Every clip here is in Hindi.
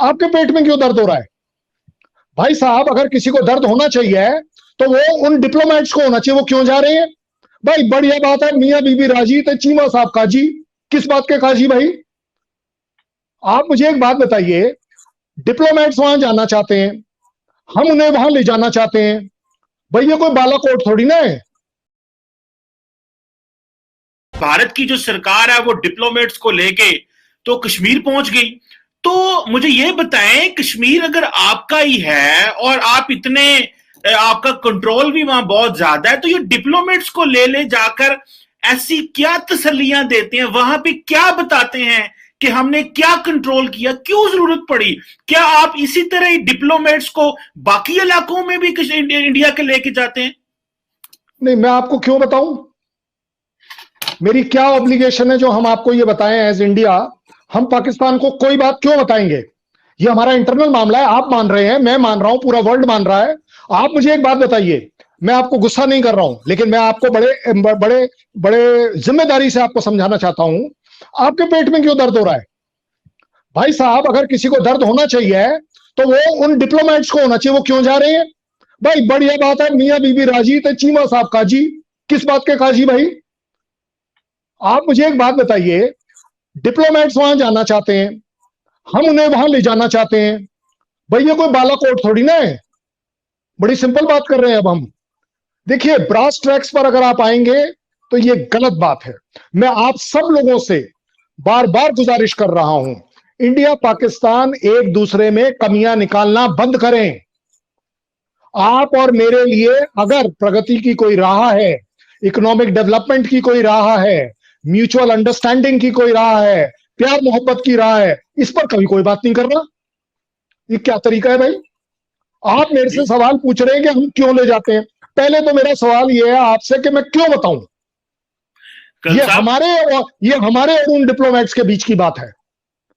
आपके पेट में क्यों दर्द हो रहा है? भाई साहब, अगर किसी को दर्द होना चाहिए तो वो उन डिप्लोमेट्स को होना चाहिए, वो क्यों जा रहे हैं? भाई बढ़िया बात है, मियां बीबी राजी तो चीमा साहब काजी। किस बात के काजी भाई? आप मुझे एक बात बताइए, डिप्लोमेट्स वहां जाना चाहते हैं, हम उन्हें वहां ले जाना चाहते हैं, भाई ये कोई बालाकोट थोड़ी ना है। भारत की जो सरकार है वो डिप्लोमेट्स को लेके तो कश्मीर पहुंच गई। तो मुझे ये बताएं, कश्मीर अगर आपका ही है और आप इतने आपका कंट्रोल भी वहां बहुत ज्यादा है, तो ये डिप्लोमेट्स को ले जाकर ऐसी क्या तसल्लियां देते हैं, वहां पे क्या बताते हैं कि हमने क्या कंट्रोल किया, क्यों जरूरत पड़ी? क्या आप इसी तरह ही डिप्लोमेट्स को बाकी इलाकों में भी इंडिया के लेके जाते हैं? नहीं, मैं आपको क्यों बताऊं? मेरी क्या ऑब्लिगेशन है जो हम आपको ये बताएं एज इंडिया? हम पाकिस्तान को कोई बात क्यों बताएंगे? ये हमारा इंटरनल मामला है। आप मान रहे हैं, मैं मान रहा हूं, पूरा वर्ल्ड मान रहा है। आप मुझे एक बात बताइए, मैं आपको गुस्सा नहीं कर रहा हूं, लेकिन मैं आपको बड़े बड़े बड़े जिम्मेदारी से आपको समझाना चाहता हूं। आपके पेट में क्यों दर्द हो रहा है? भाई साहब, अगर किसी को दर्द होना चाहिए तो वो उन डिप्लोमेट्स को होना चाहिए, वो क्यों जा रहे हैं? भाई बढ़िया बात है, मियां बीबी राजी तो चीमा साहब काजी। किस बात के काजी भाई? आप मुझे एक बात बताइए, डिप्लोमेट्स वहां जाना चाहते हैं, हम उन्हें वहां ले जाना चाहते हैं, भाई ये कोई बालाकोट थोड़ी ना है। बड़ी सिंपल बात कर रहे हैं अब हम। देखिए, ब्रास ट्रैक्स पर अगर आप आएंगे तो ये गलत बात है। मैं आप सब लोगों से बार बार गुजारिश कर रहा हूं, इंडिया पाकिस्तान एक दूसरे में कमियां निकालना बंद करें। आप और मेरे लिए अगर प्रगति की कोई राह है, इकोनॉमिक डेवलपमेंट की कोई राह है, म्यूचुअल अंडरस्टैंडिंग की कोई राह है, प्यार मोहब्बत की राह है, इस पर कभी कोई बात नहीं करना। ये क्या तरीका है भाई? आप मेरे से सवाल पूछ रहे हैं कि हम क्यों ले जाते हैं। पहले तो मेरा सवाल यह है आपसे कि मैं क्यों बताऊं। ये हमारे और उन डिप्लोमेट्स के बीच की बात है।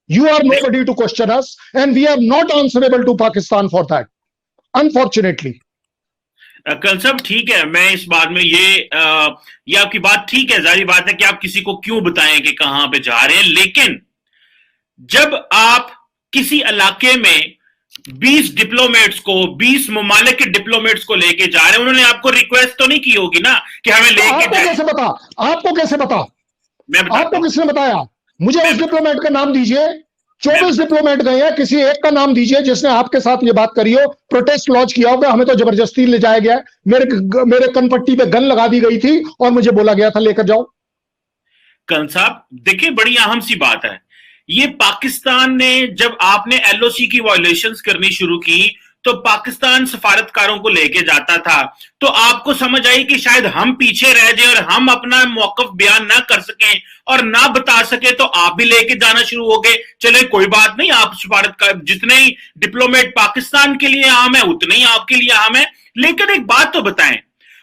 You are nobody to question us and we are not answerable to Pakistan for that, unfortunately. कल साहब ठीक है, मैं इस बात में ये आपकी बात ठीक है, जारी बात है कि आप किसी को क्यों बताएं कि कहां पे जा रहे हैं, लेकिन जब आप किसी इलाके में 20 डिप्लोमेट्स को, 20 ममालिक के डिप्लोमेट्स को लेके जा रहे हैं, उन्होंने आपको रिक्वेस्ट तो नहीं की होगी ना कि हमें लेके जाए? आपको कैसे पता? आपको किसने बताया? मुझे उस डिप्लोमेट का नाम दीजिए। 24 डिप्लोमेट गए हैं, किसी एक का नाम दीजिए जिसने आपके साथ ये बात करी हो, प्रोटेस्ट लॉन्च किया होगा, हमें तो जबरदस्ती ले जाया गया, मेरे कनपट्टी पे गन लगा दी गई थी और मुझे बोला गया था लेकर जाओ। कल साहब देखिए, बड़ी अहम सी बात है, ये पाकिस्तान ने, जब आपने एलओसी की वायलेशंस करनी शुरू की तो पाकिस्तान सफारतकारों को लेके जाता था, तो आपको समझ आई कि शायद हम पीछे रह जाए और हम अपना मौकफ बयान ना कर सकें और ना बता सके, तो आप भी लेके जाना शुरू हो गए। चले कोई बात नहीं, आप सफारतकार, जितने ही डिप्लोमेट पाकिस्तान के लिए आम है उतने ही आपके लिए आम है, लेकिन एक बात तो बताएं,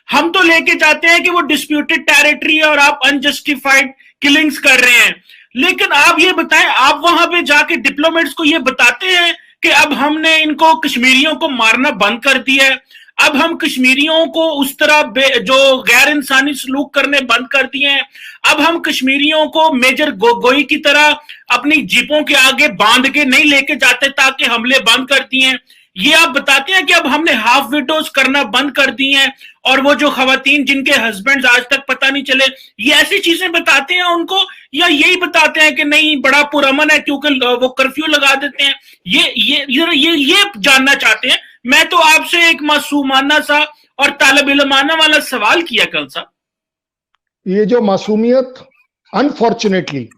हम तो लेके जाते हैं कि वो डिस्प्यूटेड टेरिटरी है और आप अनजस्टिफाइड किलिंग्स कर रहे हैं, लेकिन आप ये बताएं, आप वहां पे जाके डिप्लोमेट्स को ये बताते हैं कि अब हमने इनको कश्मीरियों को मारना बंद कर दिया है, अब हम कश्मीरियों को उस तरह जो गैर इंसानी सलूक करने बंद कर दिए हैं, अब हम कश्मीरियों को मेजर गोगोई की तरह अपनी जीपों के आगे बांध के नहीं लेके जाते ताकि हमले बंद कर दिए हैं, ये आप बताते हैं कि अब हमने हाफ विडोज करना बंद कर दी हैं, और वो जो खवातीन जिनके हस्बैंड आज तक पता नहीं चले, ये ऐसी चीजें बताते हैं उनको, या यही बताते हैं कि नहीं बड़ा पुरअमन है क्योंकि वो कर्फ्यू लगा देते हैं? ये जानना चाहते हैं। मैं तो आपसे एक मासूमाना सा और तालिब इल्माना वाला सवाल किया कल सा। ये जो मासूमियत, अनफॉर्चुनेटली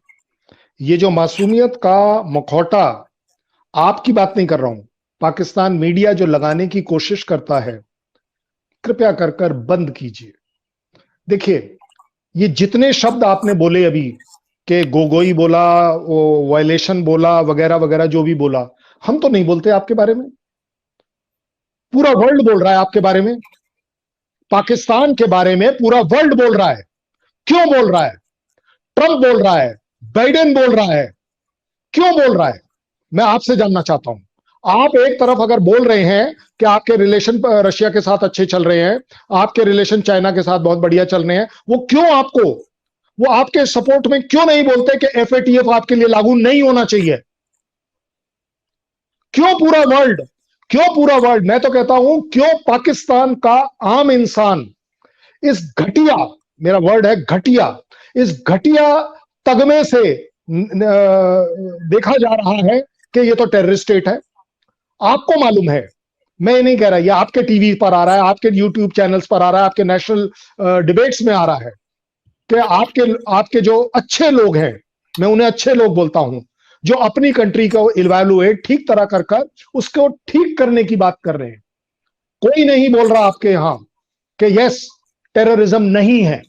ये जो मासूमियत का मुखौटा, आपकी बात नहीं कर रहा हूं, पाकिस्तान मीडिया जो लगाने की कोशिश करता है, कृपया कर कर बंद कीजिए। देखिए, ये जितने शब्द आपने बोले अभी कि गोगोई बोला, वो वायलेशन बोला, वगैरह वगैरह जो भी बोला, हम तो नहीं बोलते आपके बारे में, पूरा वर्ल्ड बोल रहा है आपके बारे में, पाकिस्तान के बारे में पूरा वर्ल्ड बोल रहा है। क्यों बोल रहा है? ट्रंप बोल रहा है, बाइडेन बोल रहा है, क्यों बोल रहा है? मैं आपसे जानना चाहता हूं। आप एक तरफ अगर बोल रहे हैं कि आपके रिलेशन रशिया के साथ अच्छे चल रहे हैं, आपके रिलेशन चाइना के साथ बहुत बढ़िया चल रहे हैं, वो आपके सपोर्ट में क्यों नहीं बोलते कि FATF आपके लिए लागू नहीं होना चाहिए? क्यों पूरा वर्ल्ड, मैं तो कहता हूं क्यों पाकिस्तान का आम इंसान इस घटिया, मेरा वर्ड है घटिया, इस घटिया तगमे से देखा जा रहा है कि ये तो टेररिस्ट स्टेट है। आपको मालूम है, मैं ये नहीं कह रहा, ये आपके टीवी पर आ रहा है, आपके यूट्यूब चैनल्स पर आ रहा है, आपके नेशनल डिबेट्स में आ रहा है कि आपके जो अच्छे लोग हैं, मैं उन्हें अच्छे लोग बोलता हूं, जो अपनी कंट्री को इवैल्यूएट ठीक तरह कर उसको ठीक करने की बात कर रहे हैं। कोई नहीं बोल रहा आपके यहां कि यस टेररिज्म नहीं है।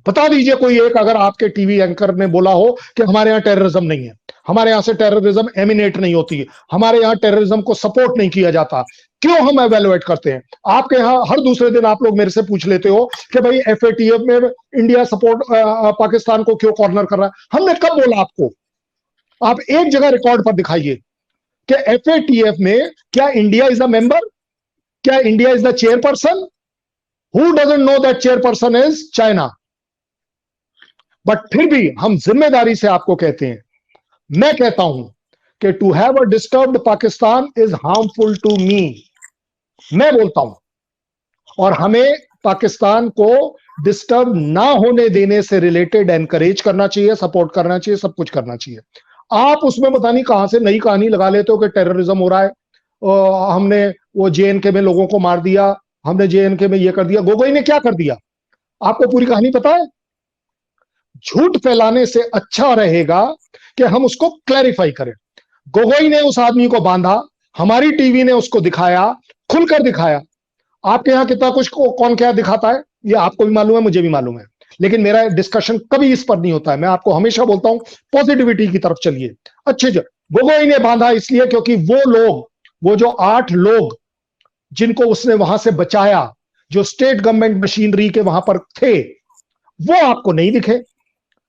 बता दीजिए कोई एक, अगर आपके टीवी एंकर ने बोला हो कि हमारे यहां टेररिज्म नहीं है, हमारे यहां से टेररिज्म एमिनेट नहीं होती है, हमारे यहां टेररिज्म को सपोर्ट नहीं किया जाता, क्यों हम एवेलुएट करते हैं? आपके यहां हर दूसरे दिन आप लोग मेरे से पूछ लेते हो कि भाई एफएटीएफ में इंडिया सपोर्ट पाकिस्तान को क्यों कॉर्नर कर रहा है। हमने कब बोला आपको? आप एक जगह रिकॉर्ड पर दिखाइए कि एफएटीएफ में क्या इंडिया इज अ मेंबर, क्या India is the chairperson? Who doesn't know that chairperson is China? But फिर भी हम जिम्मेदारी से आपको कहते हैं, मैं कहता हूं कि to have a disturbed Pakistan is harmful to me, मैं बोलता हूं, और हमें पाकिस्तान को डिस्टर्ब ना होने देने से रिलेटेड एनकरेज करना चाहिए, सपोर्ट करना चाहिए, सब कुछ करना चाहिए। आप उसमें पता नहीं कहां से नई कहानी लगा लेते हो कि टेररिज्म हो रहा है, हमने वो जेएनके में लोगों को मार दिया, हमने जेएनके में ये कर दिया। गोगोई ने क्या कर दिया? आपको पूरी कहानी पता है? झूठ फैलाने से अच्छा रहेगा कि हम उसको क्लैरिफाई करें। गोगोई ने उस आदमी को बांधा, हमारी टीवी ने उसको दिखाया, खुलकर दिखाया। आपके यहां कितना कुछ कौन क्या दिखाता है ये आपको भी मालूम है, मुझे भी मालूम है, लेकिन मेरा डिस्कशन कभी इस पर नहीं होता है। मैं आपको हमेशा बोलता हूं पॉजिटिविटी की तरफ चलिए। अच्छे, गोगोई ने बांधा इसलिए क्योंकि वो लोग, वो जो 8 लोग जिनको उसने वहां से बचाया, जो स्टेट गवर्नमेंट मशीनरी के वहां पर थे, वो आपको नहीं दिखे।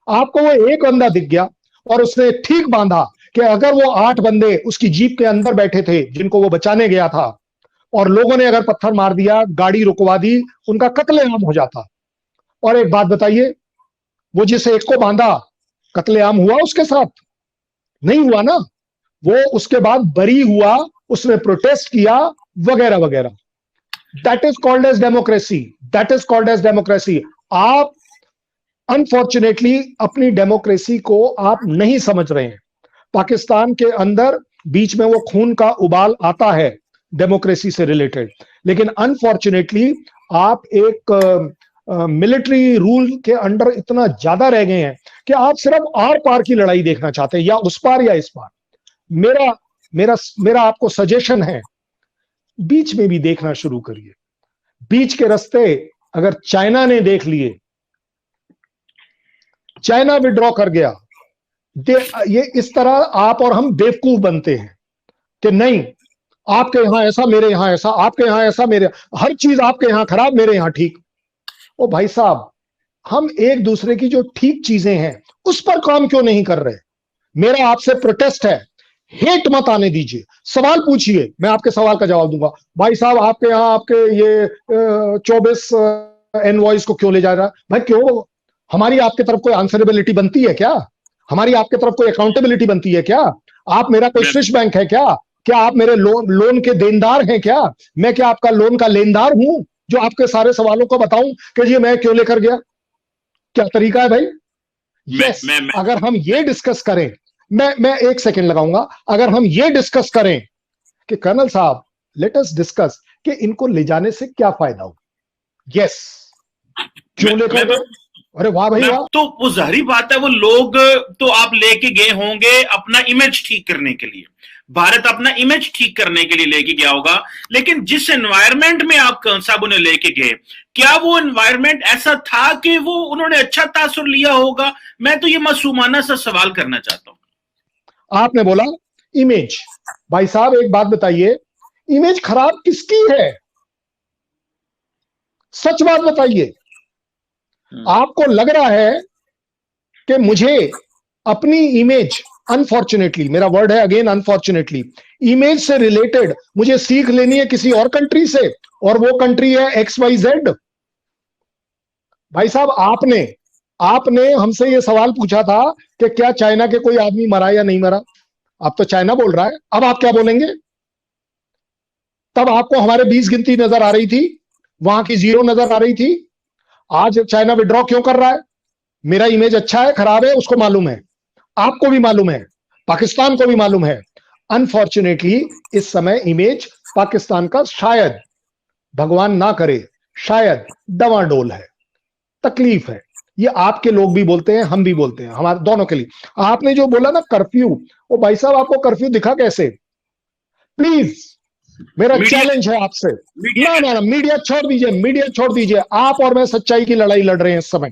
आपको वो एक बंदा दिख गया और उसने ठीक बांधा कि अगर वो 8 बंदे उसकी जीप के अंदर बैठे थे जिनको वो बचाने गया था, और लोगों ने अगर पत्थर मार दिया, गाड़ी रुकवा दी, उनका कत्लेआम हो जाता। और एक बात बताइए, वो जिस एक को बांधा, कत्लेआम हुआ उसके साथ? नहीं हुआ ना। वो उसके बाद बरी हुआ, उसने प्रोटेस्ट किया वगैरह वगैरह। That is called as democracy, that is called as democracy. आप अनफॉर्चुनेटली अपनी डेमोक्रेसी को आप नहीं समझ रहे हैं। पाकिस्तान के अंदर बीच में वो खून का उबाल आता है डेमोक्रेसी से रिलेटेड, लेकिन अनफॉर्चुनेटली आप एक मिलिट्री रूल के अंडर इतना ज्यादा रह गए हैं कि आप सिर्फ आर पार की लड़ाई देखना चाहते हैं, या उस पार या इस पार। मेरा मेरा मेरा आपको सजेशन है, बीच में भी देखना शुरू करिए। बीच के रास्ते अगर चाइना ने देख लिए, चाइना विड्रॉ कर गया, ये इस तरह आप और हम बेवकूफ बनते हैं कि नहीं, आपके यहां ऐसा, मेरे यहां ऐसा, आपके यहां ऐसा, मेरे हर चीज आपके यहां खराब, मेरे यहां ठीक। ओ भाई साहब, हम एक दूसरे की जो ठीक चीजें हैं उस पर काम क्यों नहीं कर रहे? मेरा आपसे प्रोटेस्ट है, हेट मत आने दीजिए। सवाल पूछिए, मैं आपके सवाल का जवाब दूंगा। भाई साहब, आपके यहां आपके ये 24 एनवॉइस को क्यों ले जा रहा है? भाई क्यों? हमारी आपके तरफ कोई आंसरेबिलिटी बनती है क्या? हमारी आपके तरफ कोई अकाउंटेबिलिटी बनती है क्या? आप मेरा कोई स्विस बैंक है क्या? क्या आप मेरे लोन के देनदार हैं क्या? मैं क्या आपका लोन का लेनदार हूं जो आपके सारे सवालों को बताऊं कि जी मैं क्यों लेकर गया? क्या तरीका है भाई? यस, अगर हम ये डिस्कस करें, मैं 1 सेकंड लगाऊंगा, अगर हम ये डिस्कस करें कि कर्नल साहब लेट अस डिस्कस कि इनको ले जाने से क्या फायदा हो, यस, क्यों लेकर गए? अरे वाह भाई वाह। तो वो जाहिर बात है, वो लोग तो आप लेके गए होंगे अपना इमेज ठीक करने के लिए, भारत अपना इमेज ठीक करने के लिए लेके गया होगा, लेकिन जिस एनवायरनमेंट में आप साहब उन्हें लेके गए, क्या वो एनवायरनमेंट ऐसा था कि वो उन्होंने अच्छा तासुर लिया होगा? मैं तो ये मासूमाना सा सवाल करना चाहता हूं। आपने बोला इमेज, भाई साहब एक बात बताइए, इमेज खराब किसकी है? सच बात बताइए। आपको लग रहा है कि मुझे अपनी इमेज, अनफॉर्चुनेटली, मेरा वर्ड है अगेन अनफॉर्चुनेटली, इमेज से रिलेटेड मुझे सीख लेनी है किसी और कंट्री से, और वो कंट्री है XYZ। भाई साहब, आपने हमसे ये सवाल पूछा था कि क्या चाइना के कोई आदमी मरा या नहीं मरा। अब तो चाइना बोल रहा है, अब आप क्या बोलेंगे? तब आपको हमारे 20 गिनती नजर आ रही थी, वहां की 0 नजर आ रही थी। आज चाइना विड्रॉ क्यों कर रहा है? मेरा इमेज अच्छा है खराब है उसको मालूम है, आपको भी मालूम है, पाकिस्तान को भी मालूम है। अनफॉर्चुनेटली इस समय इमेज पाकिस्तान का शायद, भगवान ना करे, शायद डवाडोल है, तकलीफ है। ये आपके लोग भी बोलते हैं, हम भी बोलते हैं, हमारे दोनों के लिए। आपने जो बोला ना कर्फ्यू, वो भाई साहब आपको कर्फ्यू दिखा कैसे? प्लीज मेरा चैलेंज है आपसे। ना ना ना, मीडिया छोड़ दीजिए, मीडिया छोड़ दीजिए। आप और मैं सच्चाई की लड़ाई लड़ रहे हैं इस समय।